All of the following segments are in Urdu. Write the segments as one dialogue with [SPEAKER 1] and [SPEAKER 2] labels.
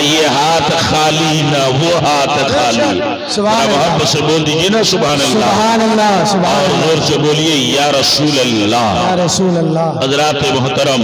[SPEAKER 1] یہ ہاتھ خالی نہ وہ ہاتھ خالی. محبت سے بول دیجئے نا سبحان اللہ.
[SPEAKER 2] سبحان اللہ.
[SPEAKER 1] اور زور سے بولیے یا رسول اللہ.
[SPEAKER 2] یا رسول اللہ.
[SPEAKER 1] حضرات محترم،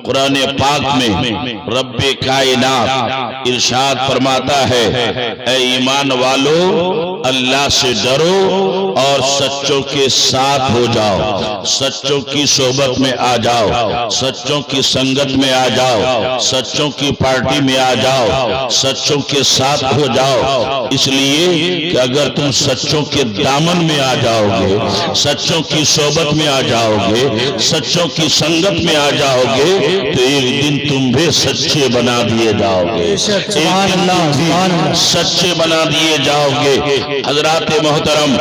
[SPEAKER 1] قرآن پاک میں رب کائنات ارشاد فرماتا ہے اے ایمان والو اللہ سے ڈرو اور سچوں کے ساتھ ہو جاؤ، سچوں کی صحبت میں آ جاؤ، سچوں کی سنگت میں آ جاؤ، سچوں کی پارٹی میں آ جاؤ، سچوں کے ساتھ ہو جاؤ. اس لیے کہ اگر تم سچوں کے دامن میں آ جاؤ گے، سچوں کی صحبت میں آ جاؤ گے، سچوں کی سنگت میں آ جاؤ گے تو ایک دن تم بھی سچے بنا دیے جاؤ گے، ایک دن تم بھی سچے بنا دیے جاؤ گے. حضرات محترم،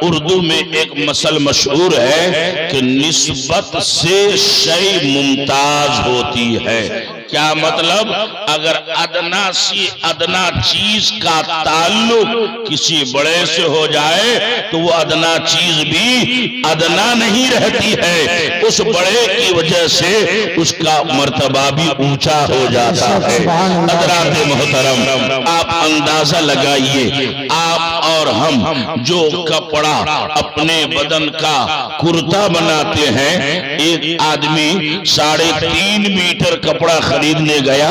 [SPEAKER 1] اردو میں ایک مثل مشہور ہے کہ نسبت سے شے ممتاز ہوتی ہے. کیا مطلب؟ اگر ادنا سی ادنا چیز کا تعلق کسی بڑے سے ہو جائے تو وہ ادنا چیز بھی ادنا نہیں رہتی ہے، اس بڑے کی وجہ سے اس کا مرتبہ بھی اونچا ہو جاتا ہے. حضرات محترم، آپ اندازہ لگائیے، آپ اور ہم جو کپڑا اپنے بدن کا کرتا بناتے ہیں، ایک آدمی 3.5 میٹر کپڑا خریدنے گیا،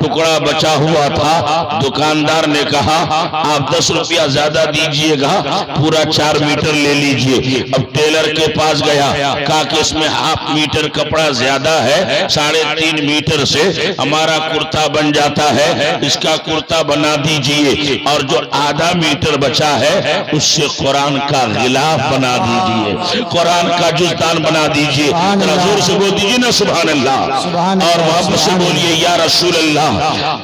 [SPEAKER 1] ٹکڑا بچا ہوا تھا، دکاندار نے کہا آپ 10 روپیہ زیادہ دیجئے گا، پورا 4 میٹر لے لیجئے. اب ٹیلر کے پاس گیا، کہا کہ اس میں 1/2 میٹر کپڑا زیادہ ہے، 3.5 میٹر سے ہمارا کرتا بن جاتا ہے، اس کا کرتا بنا دیجئے، اور جو آدھا میٹر بچا ہے اس سے قرآن کا غلاف بنا دیجئے، قرآن کا جزدان بنا دیجئے. حضور سے بول دیجئے نا سبحان اللہ. اور محبت سے بولیے یا رسول اللہ.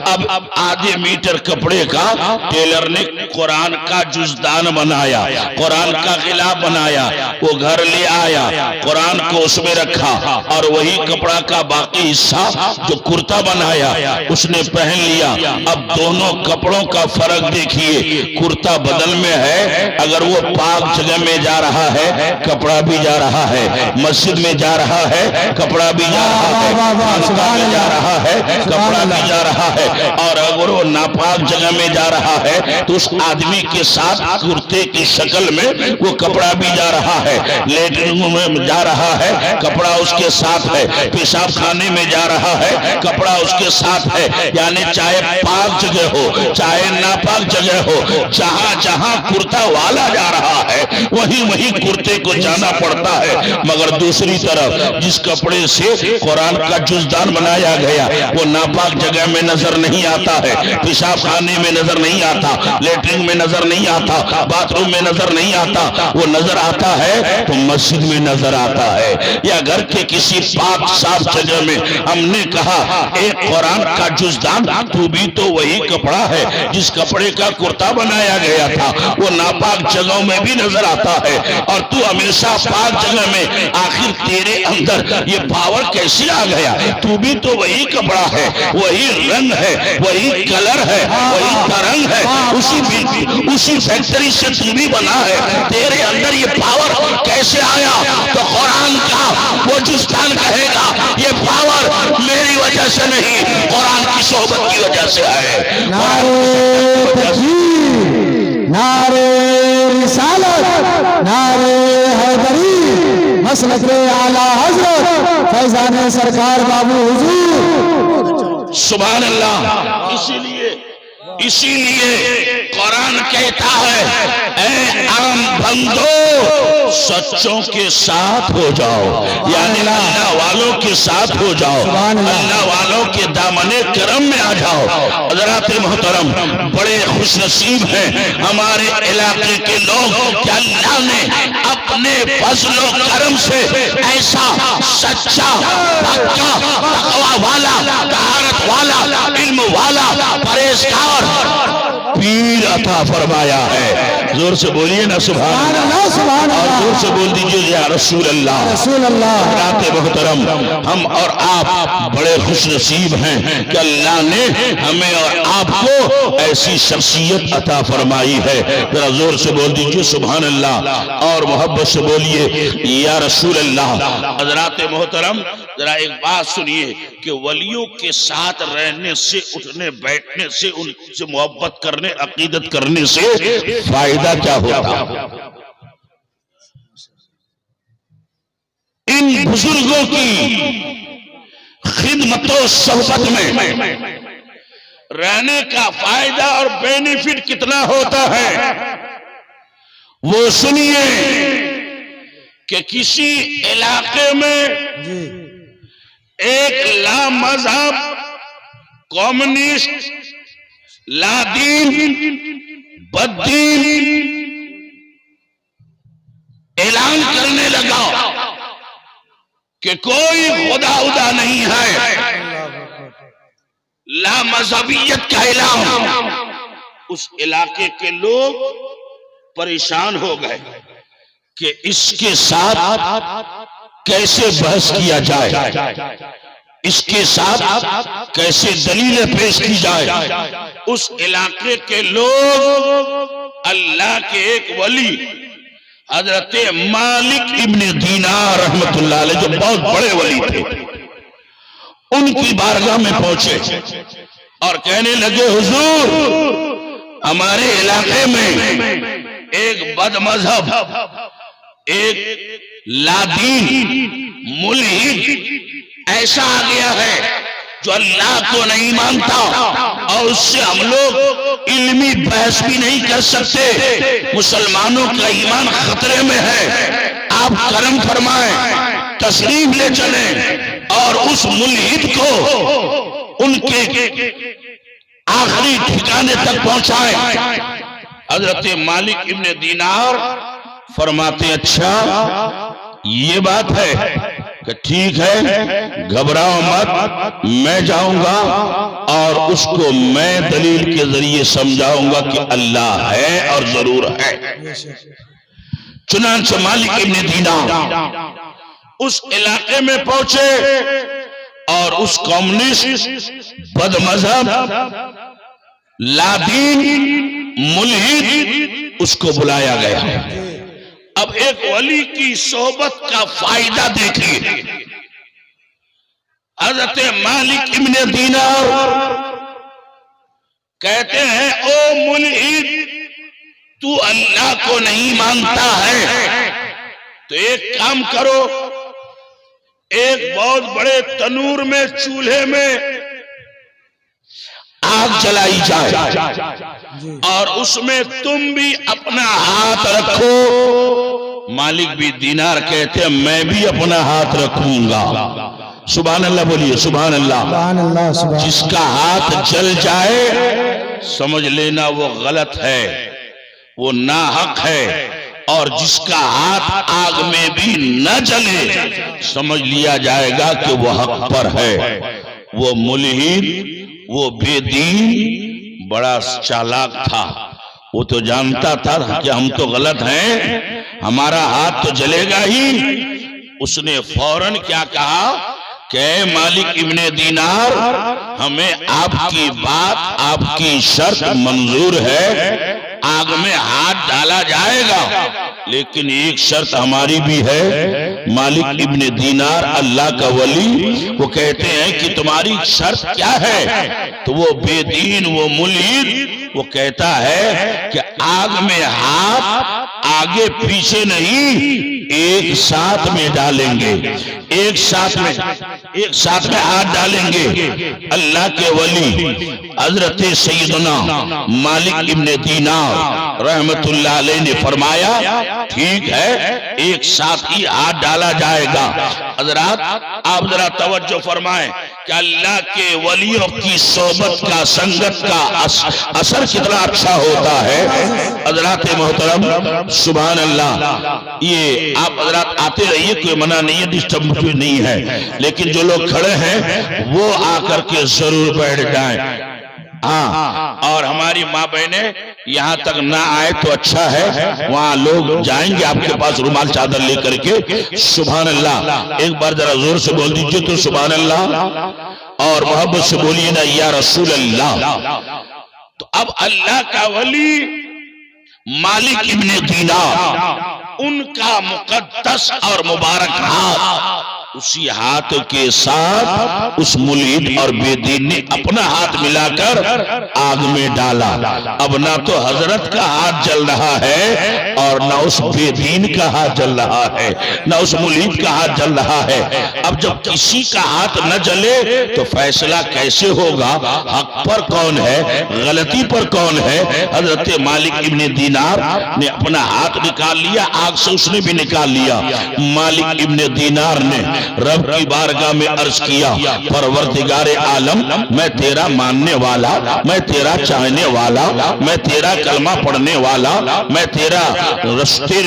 [SPEAKER 1] اب آدھے میٹر کپڑے کا ٹیلر نے قرآن کا جزدان بنایا، قرآن کا غلاف بنایا، وہ گھر لے آیا، قرآن کو اس میں رکھا، اور وہی کپڑا کا باقی حصہ جو کرتا بنایا اس نے پہن لیا. اب دونوں کپڑوں کا فرق دیکھیے، کرتا بدن میں ہے، اگر وہ پاک جگہ میں جا رہا ہے کپڑا بھی جا رہا ہے، مسجد میں جا رہا ہے کپڑا بھی جا رہا ہے، جا رہا ہے کپڑا بھی جا رہا ہے. اور اگر وہ ناپاک جگہ میں جا رہا ہے تو اس آدمی کے ساتھ کرتے کی شکل میں وہ کپڑا بھی جا رہا ہے، لیٹرین میں جا رہا ہے کپڑا اس کے ساتھ ہے، پیشاب خانے میں جا رہا ہے کپڑا اس کے ساتھ ہے. یعنی چاہے پاک جگہ ہو چاہے ناپاک جگہ ہو، جہاں جہاں کرتا والا جا رہا ہے وہیں وہیں کرتے کو جانا پڑتا ہے. مگر دوسری طرف جس کپڑے سے قرآن کا جزدان بنایا گیا وہ ناپاک جگہ میں نظر نہیں آتا ہے، پیشاب خانے میں نظر نہیں آتا، لیٹرین میں نظر نہیں آتا، باتھ روم میں نظر نہیں آتا، وہ نظر آتا ہے تو مسجد میں نظر آتا ہے یا گھر کے کسی پاک صاف جگہ میں. ہم نے کہا ایک قرآن کا جزدان تو بھی تو وہی کپڑا ہے جس کپڑے کا کرتا بنایا گیا تھا، وہ ناپاک جگہوں میں بھی نظر آتا ہے، اور تو ہمیشہ پاک جگہ میں. آخر تیرے اندر یہ پاور کیسے آ گیا؟ تو بھی تو وہی کپڑا ہے، وہی رنگ ہے، وہی کلر ہے، وہی ترنگ ہے، اسی فیکٹری سے تو بھی بنا ہے، تیرے اندر یہ پاور کیسے آیا؟ تو قرآن کا وہ جزدان کہے گا یہ پاور میری وجہ سے نہیں، قرآن کی صحبت کی وجہ سے ہے.
[SPEAKER 2] نعرہ تکبیر، نعرہ رسالت، نعرہ حیدری، مسلک اعلیٰ حضرت فیضان سرکار بابو حضور.
[SPEAKER 1] سبحان اللہ. اسی لیے قرآن کہتا ہے اے عام بندو سچوں کے ساتھ ہو جاؤ، یعنی اللہ والوں کے ساتھ ہو جاؤ، اللہ والوں کے دامن کرم میں آ جاؤ. حضرات محترم، بڑے خوش نصیب ہیں ہمارے علاقے کے لوگ کہ اللہ نے اپنے فضل و کرم سے ایسا سچا پکا تقوی والا طہارت والا علم والا پرہیزگار پیر عطا فرمایا ہے. زور سے بولیے نا سبحان اللہ، اور زور سے بول دیجئے یا رسول اللہ. حضرات محترم، ہم اور آپ بڑے خوش نصیب ہیں کہ اللہ نے ہمیں اور آپ کو ایسی شخصیت عطا فرمائی ہے. ذرا زور سے بول دیجئے سبحان اللہ، اور محبت سے بولیے یا رسول اللہ. حضرات محترم، ذرا ایک بات سنیے کہ ولیوں کے ساتھ رہنے سے، اٹھنے بیٹھنے سے، ان سے محبت کرنے، عقیدت کرنے سے فائدہ کیا ہوتا؟ ان بزرگوں کی خدمت و صحبت میں رہنے کا فائدہ اور بینیفٹ کتنا ہوتا ہے وہ سنیے کہ کسی علاقے میں ایک لا مذہب، کمیونسٹ، لا دین، بددین اعلان کرنے لگا کہ کوئی خدا نہیں ہے، لا مذہبیت کا اعلان، اس علاقے کے لوگ پریشان ہو گئے کہ اس کے ساتھ کیسے بحث کیا جائے، اس کے ساتھ کیسے دلیلیں پیش کی جائے۔ اس علاقے کے لوگ اللہ کے ایک ولی حضرت مالک ابن دینار رحمت اللہ علیہ، جو بہت بڑے ولی تھے، ان کی بارگاہ میں پہنچے اور کہنے لگے حضور، ہمارے علاقے میں ایک بد مذہب، ایک لا دین، ملحد ایسا آ گیا ہے جو اللہ کو نہیں مانتا، اور اس سے ہم لوگ علمی بحث بھی نہیں کر سکتے، مسلمانوں کا ایمان خطرے میں ہے، آپ کرم فرمائیں، تشریف لے چلیں اور اس ملحد کو ان کے آخری ٹھکانے تک پہنچائیں۔ حضرت مالک ابن دینار فرماتے اچھا یہ بات ہے کہ ٹھیک ہے، گھبراؤ مت، میں جاؤں گا اور اس کو میں دلیل کے ذریعے سمجھاؤں گا کہ اللہ ہے اور ضرور ہے۔ چنانچہ مالک ابن دینار اس علاقے میں پہنچے اور اس کمیونسٹ، بد مذہب، لا دین، ملحد اس کو بلایا گیا۔ اب ایک ولی کی صحبت کا فائدہ دیکھیے۔ حضرت مالک ابن دینار کہتے ہیں او ملحد، تو اللہ کو نہیں مانتا ہے تو ایک کام کرو، ایک بہت بڑے تنور میں، چولہے میں آگ جلائی جائے اور اس میں تم بھی اپنا ہاتھ رکھو۔ مالک بھی دینار کہتے ہیں میں بھی اپنا ہاتھ رکھوں گا۔ سبحان اللہ بولیے، سبحان اللہ۔ جس کا ہاتھ جل جائے سمجھ لینا وہ غلط ہے، وہ ناحق ہے، اور جس کا ہاتھ آگ میں بھی نہ جلے سمجھ لیا جائے گا کہ وہ حق پر ہے۔ وہ ملحد، وہ بے دین بڑا چالاک تھا، وہ تو جانتا تھا کہ ہم تو غلط ہیں، ہمارا ہاتھ تو جلے گا ہی۔ اس نے فوراً کیا کہا کہ اے مالک ابن دینار، ہمیں آپ کی بات، آپ کی شرط منظور ہے، آگ میں ہاتھ ڈالا جائے گا، لیکن ایک شرط ہماری بھی ہے۔ مالک ابن دینار اللہ کا ولی، وہ کہتے ہیں کہ تمہاری شرط کیا ہے؟ تو وہ بے دین، وہ ملحد، وہ کہتا ہے کہ آگ میں ہاتھ آگے پیچھے نہیں، ایک ساتھ میں ڈالیں گے، ایک ساتھ میں ہاتھ ڈالیں گے۔ اللہ کے ولی حضرت سیدنا مالک ابن دینار رحمت اللہ علیہ نے فرمایا ٹھیک ہے، ایک ساتھ ہی ہاتھ ڈالا جائے گا۔ حضرات آپ ذرا توجہ فرمائیں کہ اللہ کے ولیوں کی صحبت کا، سنگت کا اثر کتنا اچھا ہوتا ہے۔ حضرات محترم سبحان اللہ، یہ آپ حضرات آتے رہیے، کوئی منع نہیں ہے، ڈسٹرب نہیں ہے، لیکن جو لوگ کھڑے ہیں وہ آ کر کے ضرور بیٹھ جائیں۔ ہاں، اور ہماری ماں بہنیں یہاں تک نہ آئے تو اچھا ہے، وہاں لوگ جائیں گے آپ کے پاس رومال چادر لے کر کے۔ سبحان اللہ، ایک بار ذرا زور سے بول دیجئے تو سبحان اللہ، اور محبت سے بولیے نا یا رسول اللہ۔ تو اب اللہ کا ولی مالک ابن دینار، ان کا مقدس اور مبارک ہاتھ اسی ہاتھ کے ساتھ اس ملحد اور بے دین نے اپنا ہاتھ ملا کر آگ میں ڈالا۔ اب نہ تو حضرت کا ہاتھ جل رہا ہے اور نہ اس بے دین کا ہاتھ جل رہا ہے، نہ اس ملحد کا ہاتھ جل رہا ہے۔ اب جب کسی کا ہاتھ نہ جلے تو فیصلہ کیسے ہوگا؟ حق پر کون ہے، غلطی پر کون ہے؟ حضرت مالک ابن دینار نے اپنا ہاتھ نکال لیا، آگ سے اس نے بھی نکال لیا۔ مالک ابن دینار نے رب کی بارگاہ میں عرض کیا، پروردگار عالم، میں تیرا ماننے والا، میں تیرا چاہنے والا، میں تیرا کلمہ پڑھنے والا، میں تیرے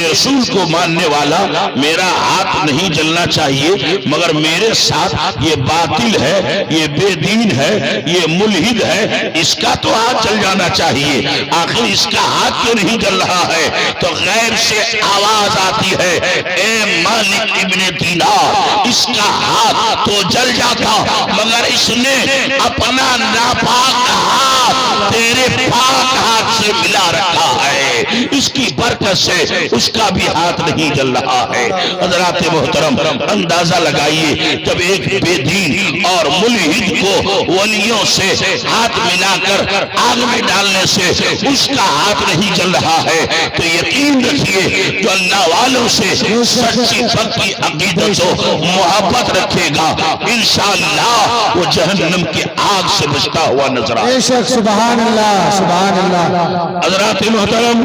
[SPEAKER 1] رسول کو ماننے والا، میرا ہاتھ نہیں جلنا چاہیے، مگر میرے ساتھ یہ باطل ہے، یہ بے دین ہے، یہ ملحد ہے، اس کا تو ہاتھ جل جانا چاہیے۔ آخر اس کا ہاتھ کیوں نہیں جل رہا ہے؟ تو غیب سے آواز آتی ہے، اے مالک ابن دینار، اس کا ہاتھ تو جل جاتا مگر اس نے اپنا ناپاک ہاتھ تیرے پاک ہاتھ سے ملا رکھا ہے، اس کی برکت سے اس کا بھی ہاتھ نہیں جل رہا ہے۔ حضرات محترم، اندازہ لگائیے، جب ایک بے دین اور ملحد کو ولیوں سے ہاتھ ملا کر آگ میں ڈالنے سے اس کا ہاتھ نہیں جل رہا ہے، تو یقین رکھیے جو اللہ والوں سے سچی پکی عقیدت و محبت رکھے گا انشاءاللہ وہ جہنم کی آگ سے بچتا ہوا نظر آئے۔
[SPEAKER 2] بے شک، سبحان اللہ، سبحان اللہ۔
[SPEAKER 1] حضرات محترم،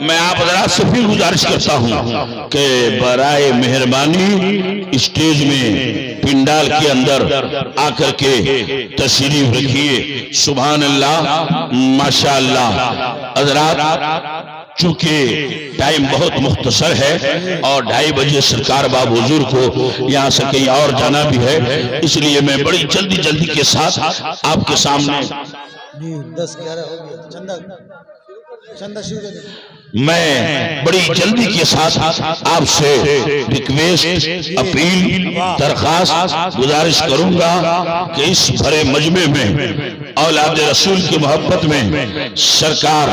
[SPEAKER 1] میں آپ حضرات سے پھر گزارش کرتا ہوں کہ برائے مہربانی اسٹیج میں پنڈال کے اندر آ کر کے تشریف رکھیے۔ سبحان اللہ، ماشاءاللہ۔ حضرات، چونکہ ٹائم بہت مختصر ہے اور 2:30 بجے سرکار باب حضور کو یہاں سے کہیں اور جانا بھی ہے، اس لیے میں بڑی جلدی کے ساتھ آپ کے سامنے
[SPEAKER 2] 10-11 ہو گیا، چندہ شروع کر دیں۔
[SPEAKER 1] میں بڑی جلدی کے ساتھ آپ سے ریکویسٹ، اپیل، درخواست، گزارش کروں گا کہ اس بھرے مجمع میں اولاد رسول کی محبت میں سرکار